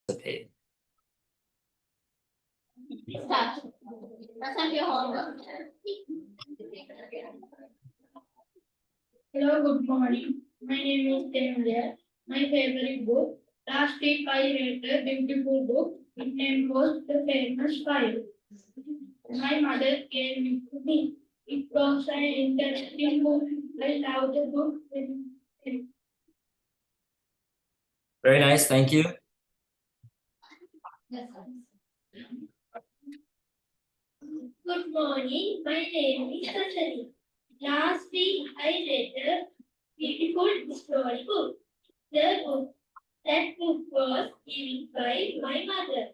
participate. Start. Present your homework. Hello, good morning. My name is Temja. My favorite book. Last week I read a beautiful book. Its name was The Famous Five. My mother gave it to me. It was an interesting book. I loved the book. Very nice, thank you. Good morning. My name is Sashani. Last week I read a beautiful story book. That book was given by my mother.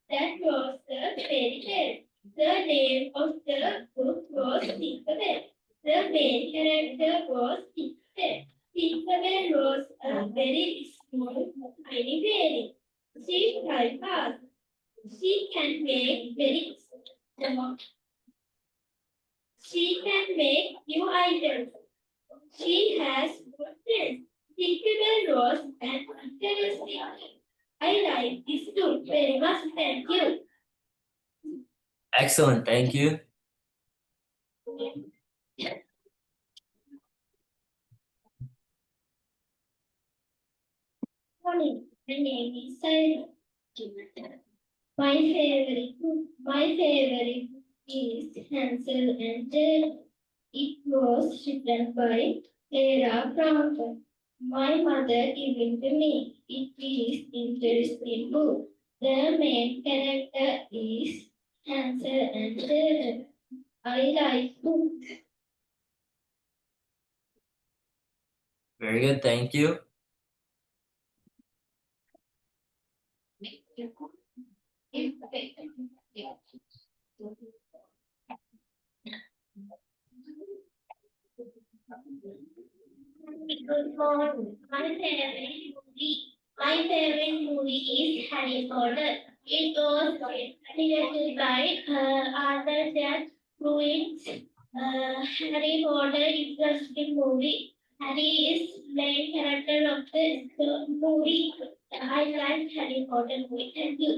That was the fairy tale. The name of the book was Tinkerbell. The main character was Tinkerbell. Tinkerbell was a very small, tiny fairy. She flies fast. She can make very She can make new items. She has good friends. Tinkerbell was an interesting. I like this book very much. Thank you. Excellent, thank you. Morning. My name is Saira. My favorite book is Hansel and Gretel. It was written by Clara Brown. My mother gave it to me. It is interesting book. The main character is Hansel and Gretel. I like books. Very good, thank you. Good morning. My favorite movie is Harry Potter. It was directed by Arthur Jack Pruitt. Harry Potter is a interesting movie. Harry is main character of the movie. I like Harry Potter movie. Thank you.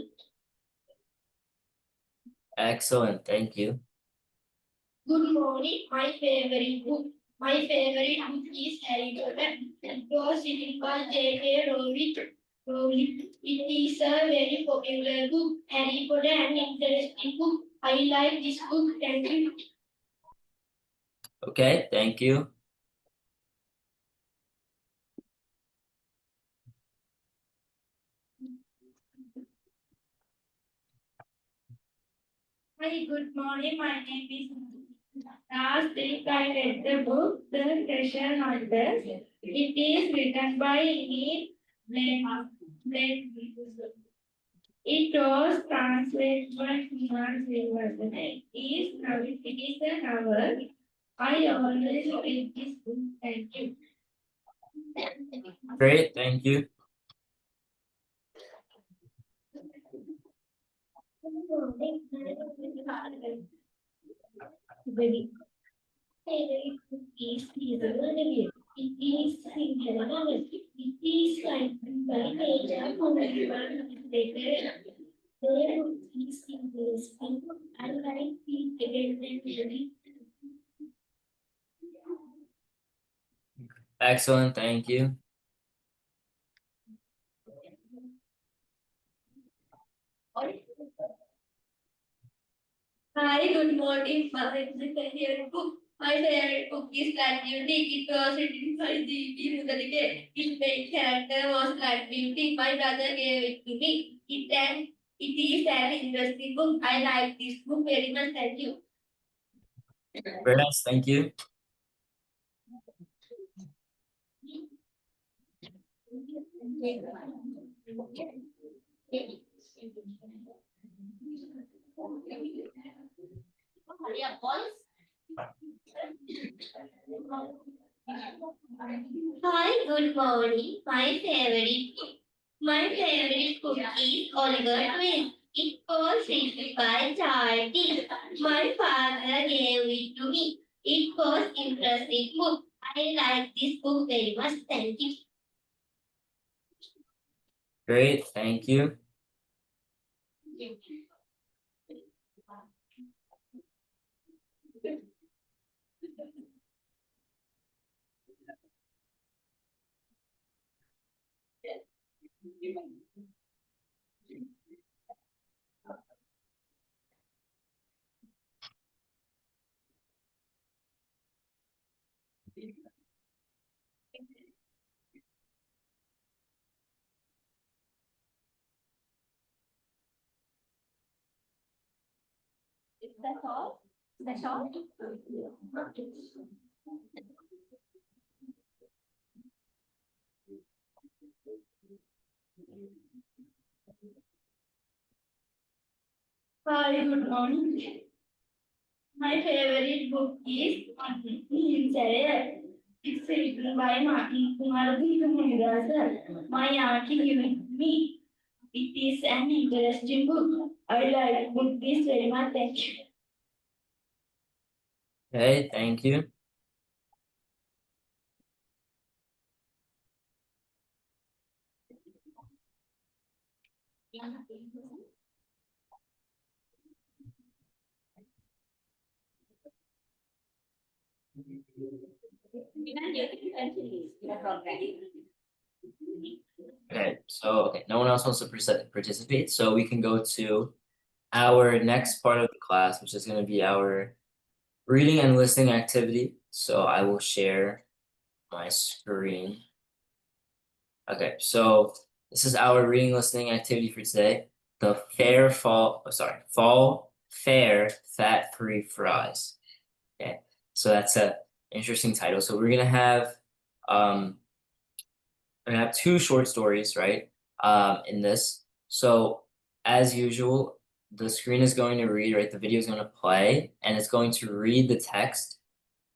Excellent, thank you. Good morning. My favorite book is Harry Potter. It was written by J.K. Rowling. It is a very popular book. Harry Potter, an interesting book. I like this book. Thank you. Okay, thank you. Hi, good morning. My name is Last week I read the book The Treasure Hunters. It is written by Neil Blake. It was translated by Kumar Srivardhan. It is a novel. I always read this book. Thank you. Great, thank you. Very favorite book is It is It is like by nature for everyone later. Their book is interesting. I like it again and again. Excellent, thank you. Hi, good morning. My favorite book is Black Beauty. It was written by G.P. Mudalike. Its main character was Black Beauty. My brother gave it to me. It is an interesting book. I like this book very much. Thank you. Very nice, thank you. Hi, good morning. My favorite book is Oliver Twist. It was written by Charlie. My father gave it to me. It was interesting book. I like this book very much. Thank you. Great, thank you. Is that all? That's all? Hi, good morning. My favorite book is Sarah. It's written by Martin Kumar Bhattacharya. My auntie gave it to me. It is an interesting book. I like book this very much. Thank you. Okay, thank you. Okay, so no one else wants to participate, so we can go to our next part of the class, which is going to be our reading and listening activity. So I will share my screen. Okay, so this is our reading listening activity for today. The fall fair fat-free fries. Okay, so that's a interesting title. So we're gonna have two short stories, right? In this. So as usual, the screen is going to read, right? The video is going to play, and it's going to read the text.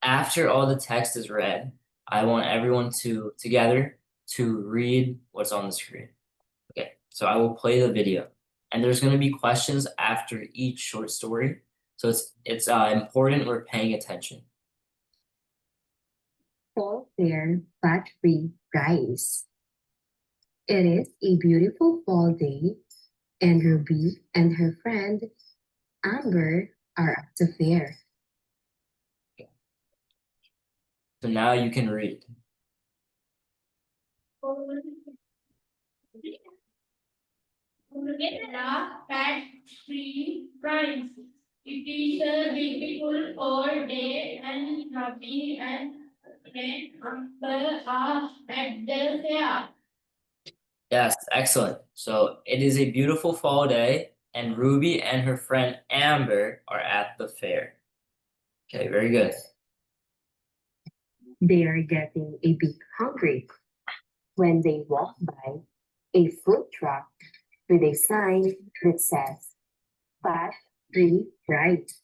After all the text is read, I want everyone together to read what's on the screen. Okay, so I will play the video, and there's going to be questions after each short story. So it's important we're paying attention. Fall fair fat-free fries. It is a beautiful fall day, and Ruby and her friend Amber are at the fair. So now you can read. Fat-free fries. It is a beautiful fall day, and Ruby and Amber are at the fair. Yes, excellent. So it is a beautiful fall day, and Ruby and her friend Amber are at the fair. Okay, very good. They are getting a bit hungry when they walk by a food truck with a sign that says fat-free fries.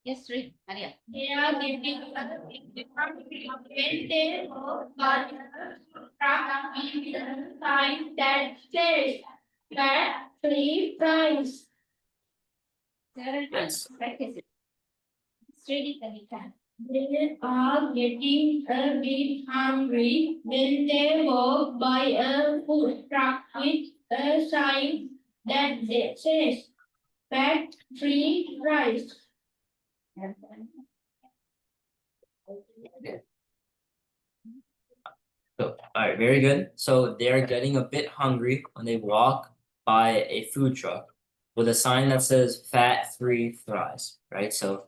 Yes, read, Maria. They are getting when they walk by a truck with a sign that says fat-free fries. Yes. Practice it. It's reading, Kavita. They are getting a bit hungry when they walk by a food truck with a sign that says fat-free fries. So, all right, very good. So they're getting a bit hungry when they walk by a food truck with a sign that says fat-free fries, right? So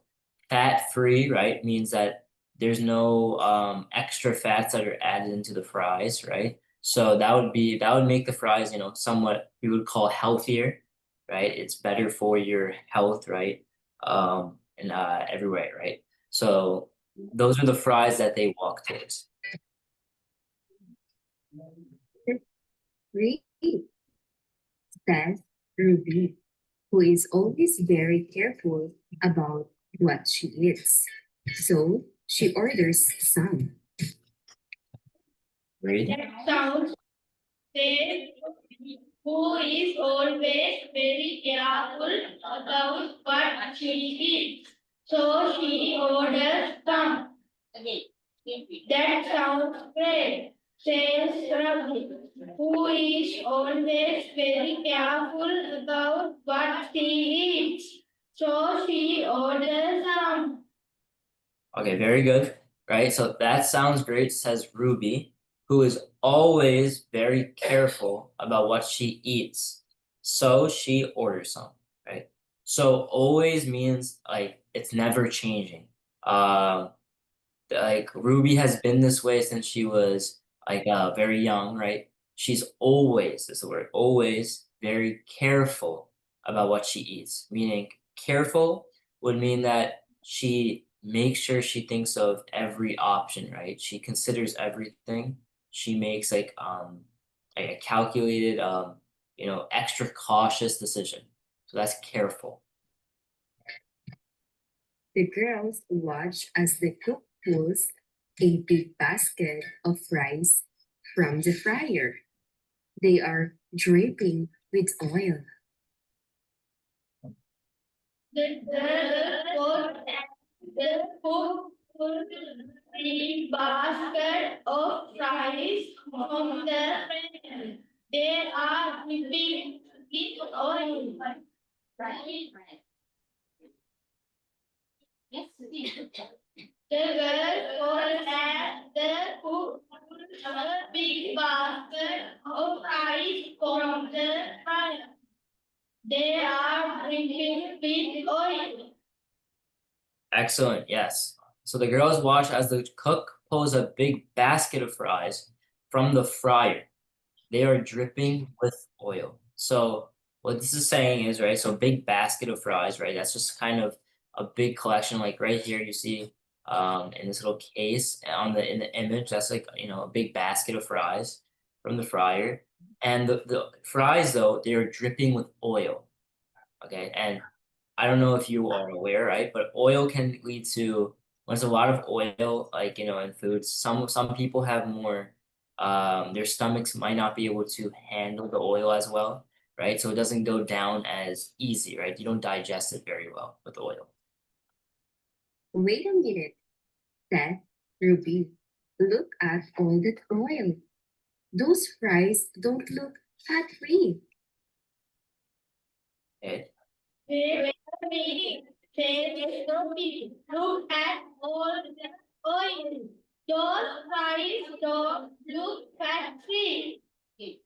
fat-free, right, means that there's no extra fats that are added into the fries, right? So that would make the fries, somewhat we would call healthier, right? It's better for your health, right? In every way, right? So those are the fries that they walk towards. Free, says Ruby, who is always very careful about what she eats. So she orders some. Read. That sounds safe. Who is always very careful about what she eats. So she orders some. Again. That sounds great. says Ravi, who is always very careful about what she eats. So she orders some. Okay, very good. Right, so that sounds great, says Ruby, who is always very careful about what she eats. So she orders some, right? So always means like it's never changing. Like Ruby has been this way since she was like very young, right? She's always, is the word, always very careful about what she eats. Meaning careful would mean that she makes sure she thinks of every option, right? She considers everything. She makes like a calculated extra cautious decision. So that's careful. The girls watch as the cook pulls a big basket of rice from the fryer. They are dripping with oil. The cook put the basket of rice from the pan. They are dripping with oil. Right. Yes. The girl was at the cook put a big basket of rice from the fire. They are dripping with oil. Excellent, yes. So the girls watch as the cook pulls a big basket of fries from the fryer. They are dripping with oil. So what this is saying is, right, so big basket of fries, right? That's just kind of a big collection. Like right here, you see in this little case in the image, that's like, a big basket of fries from the fryer. And the fries though, they are dripping with oil. Okay, and I don't know if you are aware, right? But oil can lead to when there's a lot of oil, like in foods. Some people have more, their stomachs might not be able to handle the oil as well, right? So it doesn't go down as easy, right? You don't digest it very well with oil. Wait a minute, said Ruby. Look at all that oil. Those fries don't look fat-free. Okay, Wait a minute. Say Sophie, look at all the oil. Those fries don't look fat-free. Wait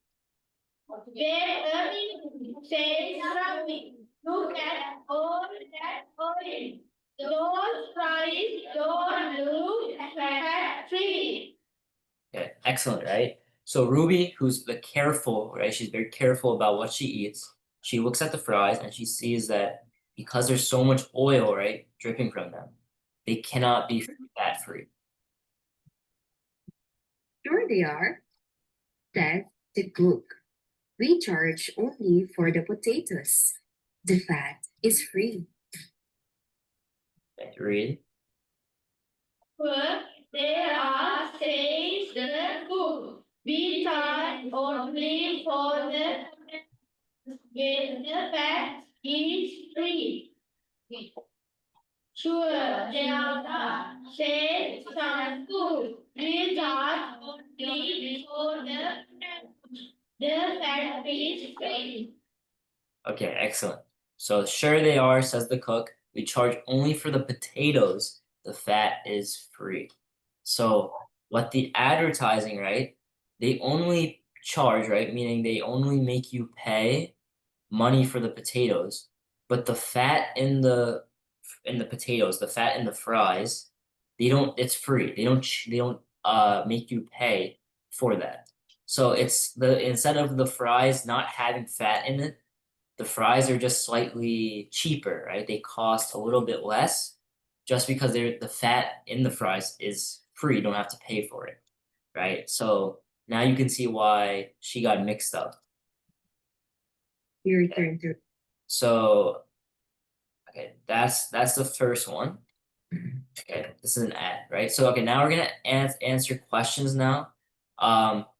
a minute. Say Ravi, look at all that oil. Those fries don't look fat-free. okay, excellent, right? So Ruby, who's the careful, right? She's very careful about what she eats. She looks at the fries and she sees that because there's so much oil, right, dripping from them, they cannot be fat free. Sure they are, said the cook. We charge only for the potatoes. The fat is free. Okay, read. But there are says the cook. We charge only for the when the fat is free. Sure, there are says some cook. We charge only for the fat is free. Okay, excellent. So sure they are, says the cook. We charge only for the potatoes. The fat is free. So what the advertising, right? They only charge, right? Meaning they only make you pay money for the potatoes, but the fat in the potatoes, the fat in the fries, it's free. They don't make you pay for that. So it's the instead of the fries not having fat in it, the fries are just slightly cheaper, right? They cost a little bit less just because the fat in the fries is free. You don't have to pay for it, right? So now you can see why she got mixed up. Your turn to So okay, that's the first one. Okay, this is an ad, right? So okay, now we're gonna answer questions now,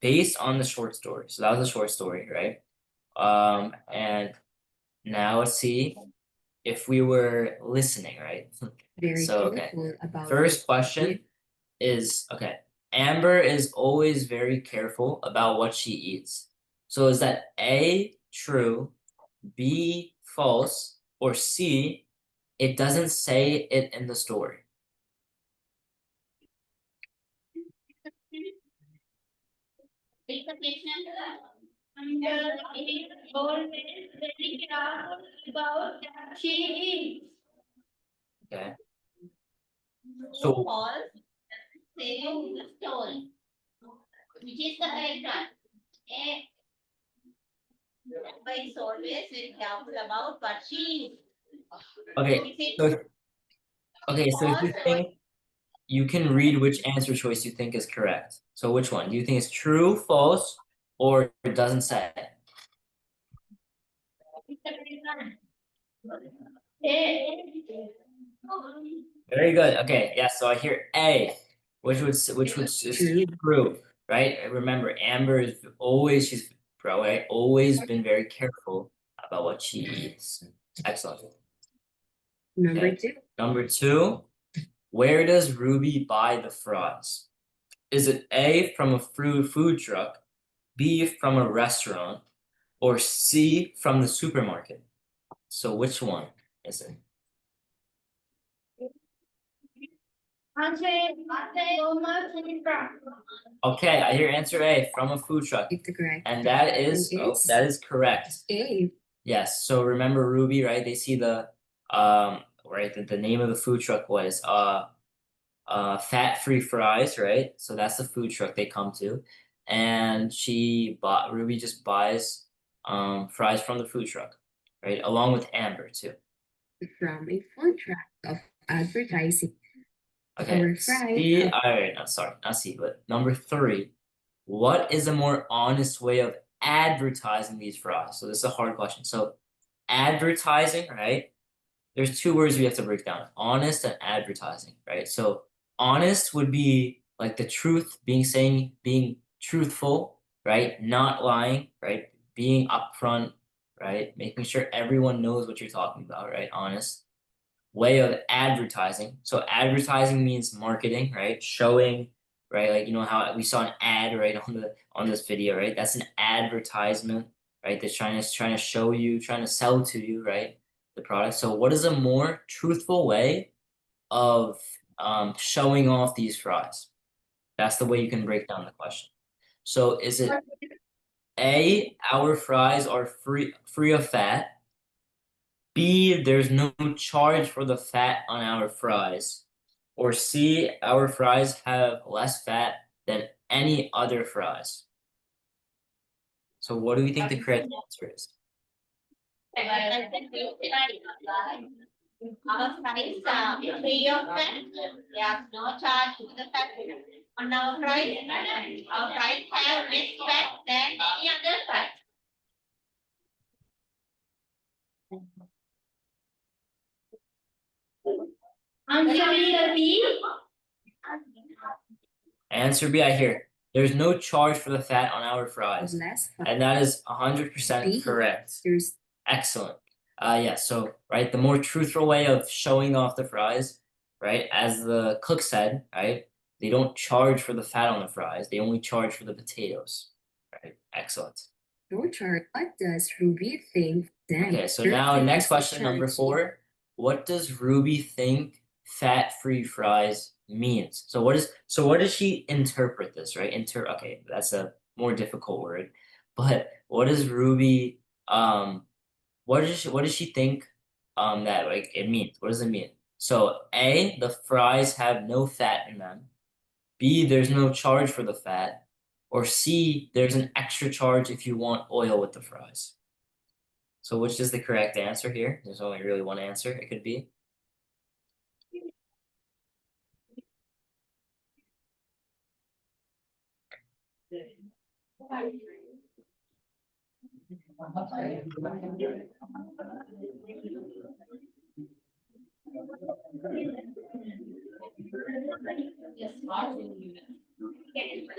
based on the short story. So that was a short story, right? And now let's see if we were listening, right? very So okay, careful about first it. question is okay. Amber is always very careful about what she eats. So is that A, true, B, false, or C, it doesn't say it in the story? Take the question. Amber is always very careful about what she eats. Okay. So So false. Saying the story. Which is the correct one? A. Amber is always very careful about what she eats. okay, Is it so okay, so if you false or think you can read which answer choice you think is correct. So which one? Do you think it's true, false, or it doesn't say? Very good. Okay, yeah, so I hear A, which would is True. true, right? Remember, Amber is always she's probably always been very careful about what she eats. Excellent. Number Okay. 2. Number 2, where does Ruby buy the fries? Is it A, from a food truck, B, from a restaurant, or C, from the supermarket? So which one is it? Okay, I hear answer A, from a food truck. If the correct And that is, answer is that is correct. A. Yes, so remember Ruby, right? They see the right, the name of the food truck was fat-free fries, right? So that's the food truck they come to. And Ruby just buys fries from the food truck, right? Along with Amber too. From a food truck of advertising. Okay. Our fries C, have- alright, no, sorry, not C, but number 3. What is a more honest way of advertising these fries? So this is a hard question. So advertising, right? There's 2 words we have to break down: honest and advertising, right? So honest would be like the truth, being truthful, right? Not lying, right? Being upfront, right? Making sure everyone knows what you're talking about, right? Honest way of advertising. So advertising means marketing, right? Showing, right? Like how we saw an ad right on this video, right? That's an advertisement, right? That's trying to show you, trying to sell to you, right? The product. So what is a more truthful way of showing off these fries? That's the way you can break down the question. So is it A, our fries are free of fat? B, there's no charge for the fat on our fries. Or C, our fries have less fat than any other fries. So what do we think the correct answer is? Our fries are free of fat. There's no charge to the fat on our fries. Our fries have less fat than any other fat. Answer B. Answer B, I hear. There's no charge for the fat on our fries. less fat. And that is 100% B. correct. There's Excellent. Yeah, so right, the more truthful way of showing off the fries, right? As the cook said, right? They don't charge for the fat on the fries, they only charge for the potatoes. Right? Excellent. no charge. What does Ruby think then? Okay, so Her now thing next is the question, number charge. 4. What does Ruby think fat-free fries means? So what does she interpret this, right? Okay, that's a more difficult word. But what does Ruby what does she think that like it means? What does it mean? So A, the fries have no fat in them. B, there's no charge for the fat. Or C, there's an extra charge if you want oil with the fries. So which is the correct answer here? There's only really one answer it could be.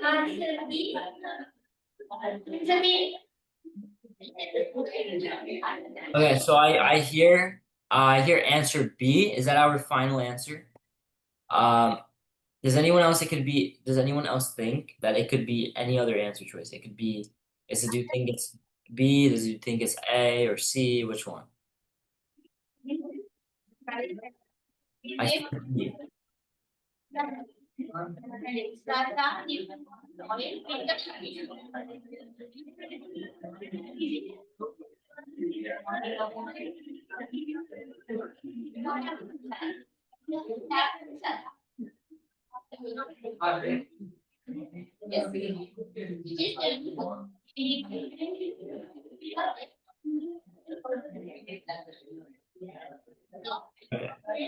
Answer B. Answer B. Okay, so I hear answer B. Is that our final answer? Um Does anyone else think that it could be any other answer choice? It could be, do you think it's B? Does you think it's A or C? Which one? I think B.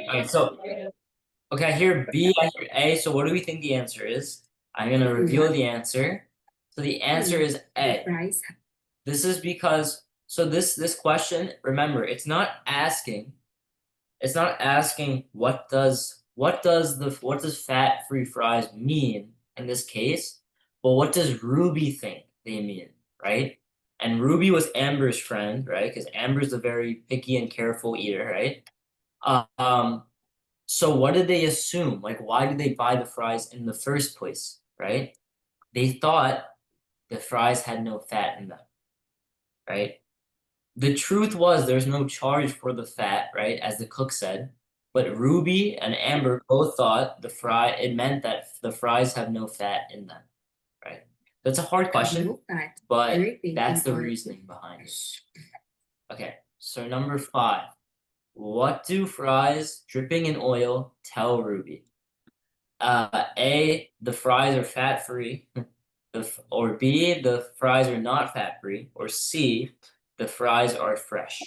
Alright, so okay, I hear B, I hear A, so what do we think the answer is? I'm gonna reveal the answer. So the answer is The A. fries This is because this question, remember, it's not asking what does fat-free fries mean in this case, but what does Ruby think they mean, right? And Ruby was Amber's friend, right? Because Amber's a very picky and careful eater, right? Um, so what did they assume? Like, why did they buy the fries in the first place, right? They thought the fries had no fat in them, right? The truth was there's no charge for the fat, right? As the cook said. But Ruby and Amber both thought it meant that the fries have no fat in them, right? That's a hard have question, no fat, but dripping that's in the oil. reasoning behind it. Okay, so number 5. What do fries dripping in oil tell Ruby? A, the fries are fat free, or B, the fries are not fat free, or C, the fries are fresh.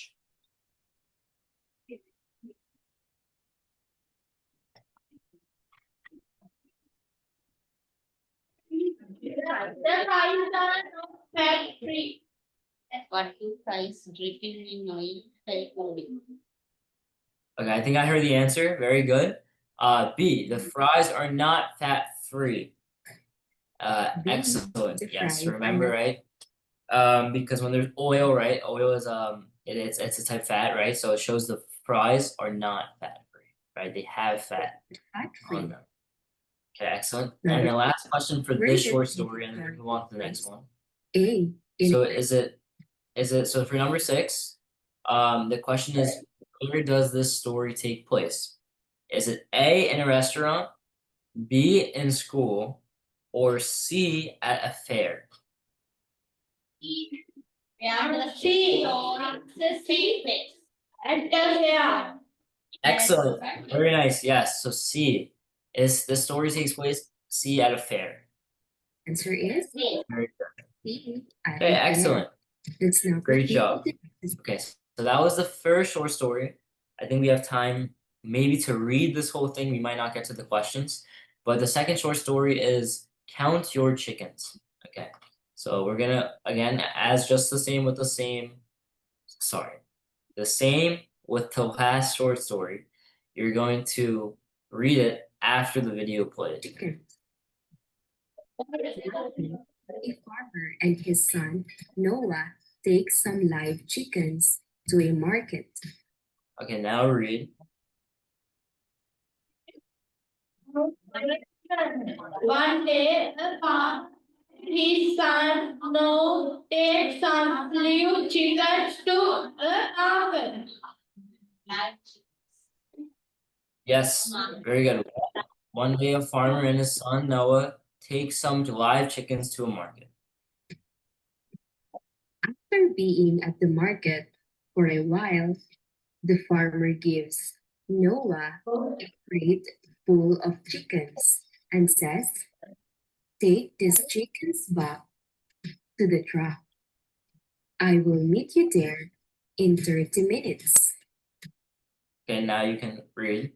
The fries are not fat free. What do fries dripping in oil tell Ruby? Okay, I think I heard the answer. Very good. B, the fries are not fat free. B, Excellent. the Yes, fries are remember, not right? Because when there's oil, right? Oil is it's a type fat, right? So it shows the fries are not fat free, right? They have fat fat on free. them. Okay, excellent. Number And the last question for Where this did short they story, and then we get move on to the next one. A. In So so for number 6, the question is, where does this story take place? Is it A, in a restaurant, B, in school, or C, at a fair? Yeah, C. the C. At the fair. Excellent. Very nice. Yes. So C is the story takes place C at a fair. answer is Very B. At Okay, the fair. excellent. Let's now Great proceed job. to the next Okay, so that was the first short story. I think we have time maybe to read this whole thing. We might not get to the questions, but the second short story is Count Your Chickens. Okay, so we're gonna again as just the same with the same. Sorry, the same with the last short story. You're going to read it after the video plays. chickens. A farmer and his son Noah take some live chickens to a market. Okay, now read. One day, the farmer, his son Noah takes some live chickens to the market. Yes, very good. One day, a farmer and his son Noah take some live chickens to a market. After being at the market for a while, the farmer gives Noah a crate full of chickens and says, "Take these chickens back to the truck. I will meet you there in 30 minutes." Okay, now you can read.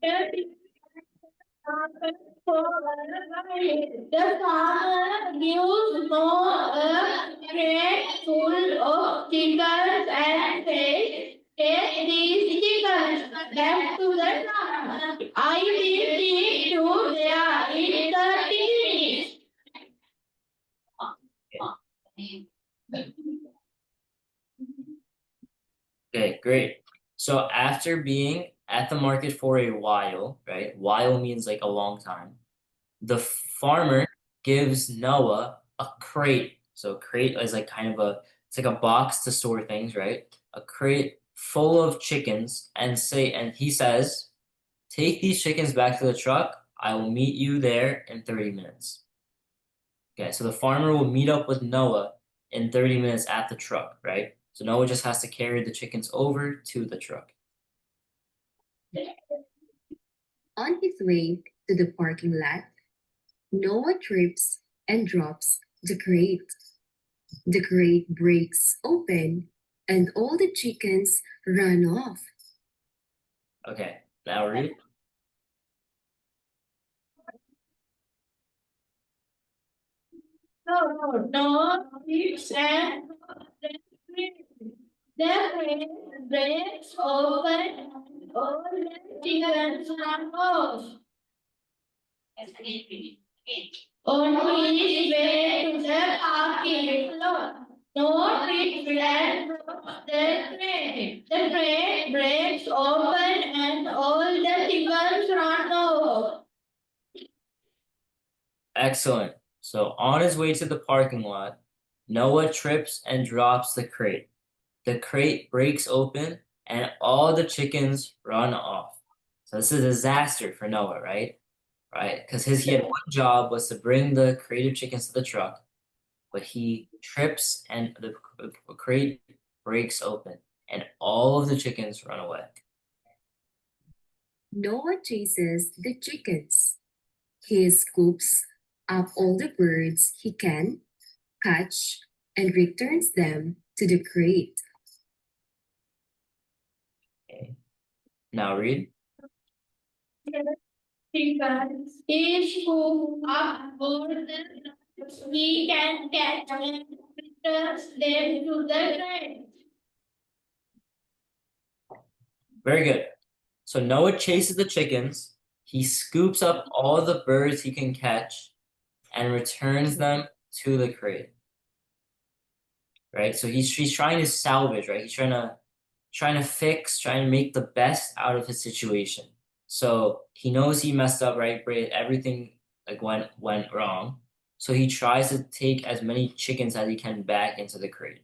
The farmer gives Noah a crate full of chickens and says, "Take these chickens back to the farm. I will meet you there in 30 minutes." Okay, great. So after being at the market for a while, right? While means like a long time. The farmer gives Noah a crate. So crate is like kind of it's like a box to store things, right? A crate full of chickens and he says, take these chickens back to the truck. I will meet you there in 30 minutes. Okay, so the farmer will meet up with Noah in 30 minutes at the truck, right? So Noah just has to carry the chickens over to the truck. On his way to the parking lot, Noah trips and drops the crate. The crate breaks open and all the chickens run off. Okay, now read. No, it's and the crate breaks open, all the chickens run off. On his way to the parking lot, no trip ran the crate. The crate breaks open and all the chickens run off. Excellent. So on his way to the parking lot, Noah trips and drops the crate. The crate breaks open and all the chickens run off. So this is a disaster for Noah, right? Right? Because he had one job was to bring the crate of chickens to the truck, but he trips and the crate breaks open and all of the chickens run away. Noah chases the chickens. He scoops up all the birds he can catch and returns them to the crate. Okay. Now read. Chickens is who up all the we can catch and returns them to the crate. Very good. So Noah chases the chickens, he scoops up all the birds he can catch and returns them to the crate. Right? So he's trying to salvage, right? He's trying to fix, trying to make the best out of his situation. So he knows he messed up, right? Everything like went wrong. So he tries to take as many chickens as he can back into the crate.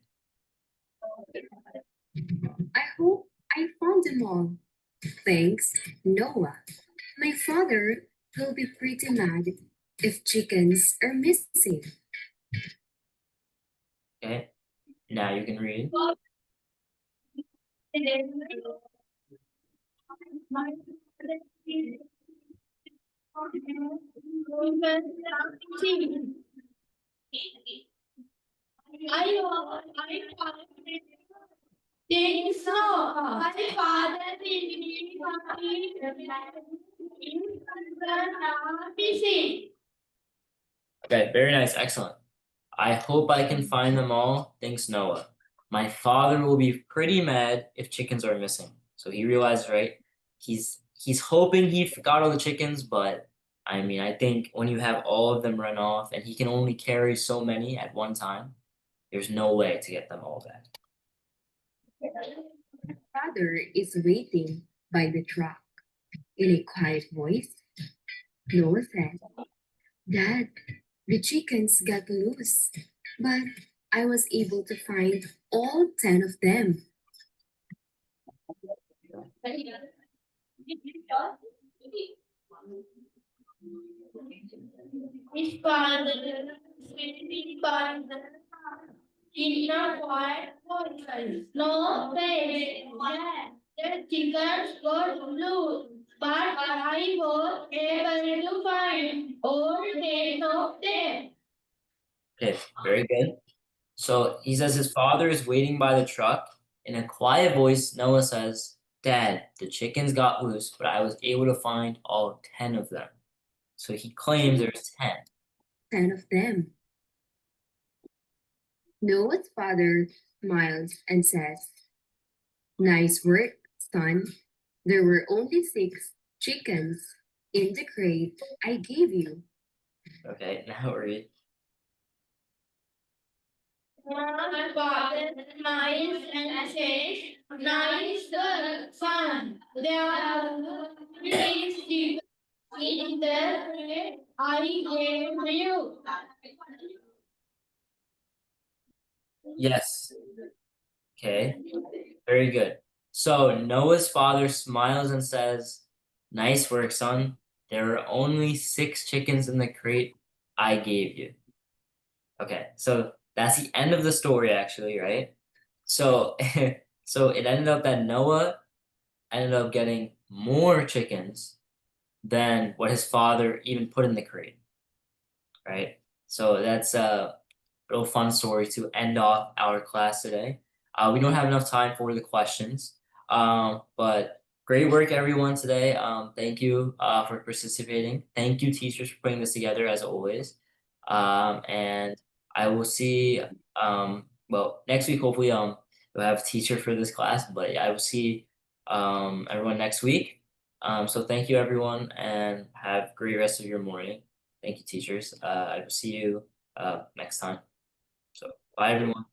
I hope I found them all. Thanks, Noah. My father will be pretty mad if chickens are missing. Okay. Now you can read. Okay, very nice, excellent. I hope I can find them all. Thanks, Noah. My father will be pretty mad if chickens are missing. So he realized, right? He's hoping he got all the chickens, but I mean, I think when you have all of them run off and he can only carry so many at one time, there's no way to get them all back. Father is waiting by the truck. In a quiet voice, Noah said, Dad, the chickens got loose, but I was able to find all 10 of them. His father, in a quiet voice, no way, Dad, the chickens got loose, but I was able to find all 10 of them. Okay, very good. So he says his father is waiting by the truck. In a quiet voice, Noah says, Dad, the chickens got loose, but I was able to find all 10 of them. So he claims there's 10. 10 of them. Noah's father smiles and says, Nice work, son. There were only 6 chickens in the crate I gave you. Okay, now read. My father smiles and says, nice son. There are three in the I gave you. Yes. Okay, very good. So Noah's father smiles and says, nice work, son. There are only 6 chickens in the crate I gave you. Okay, so that's the end of the story, actually, right? So, so it ended up that Noah ended up getting more chickens than what his father even put in the crate, right? So that's a real fun story to end off our class today. We don't have enough time for the questions, but great work, everyone, today. Thank you for participating. Thank you, teachers, for putting this together as always. And I will see. Well, next week hopefully we'll have a teacher for this class, but yeah, I will see everyone next week. So thank you, everyone, and have a great rest of your morning. Thank you, teachers. I will see you next time. So bye, everyone.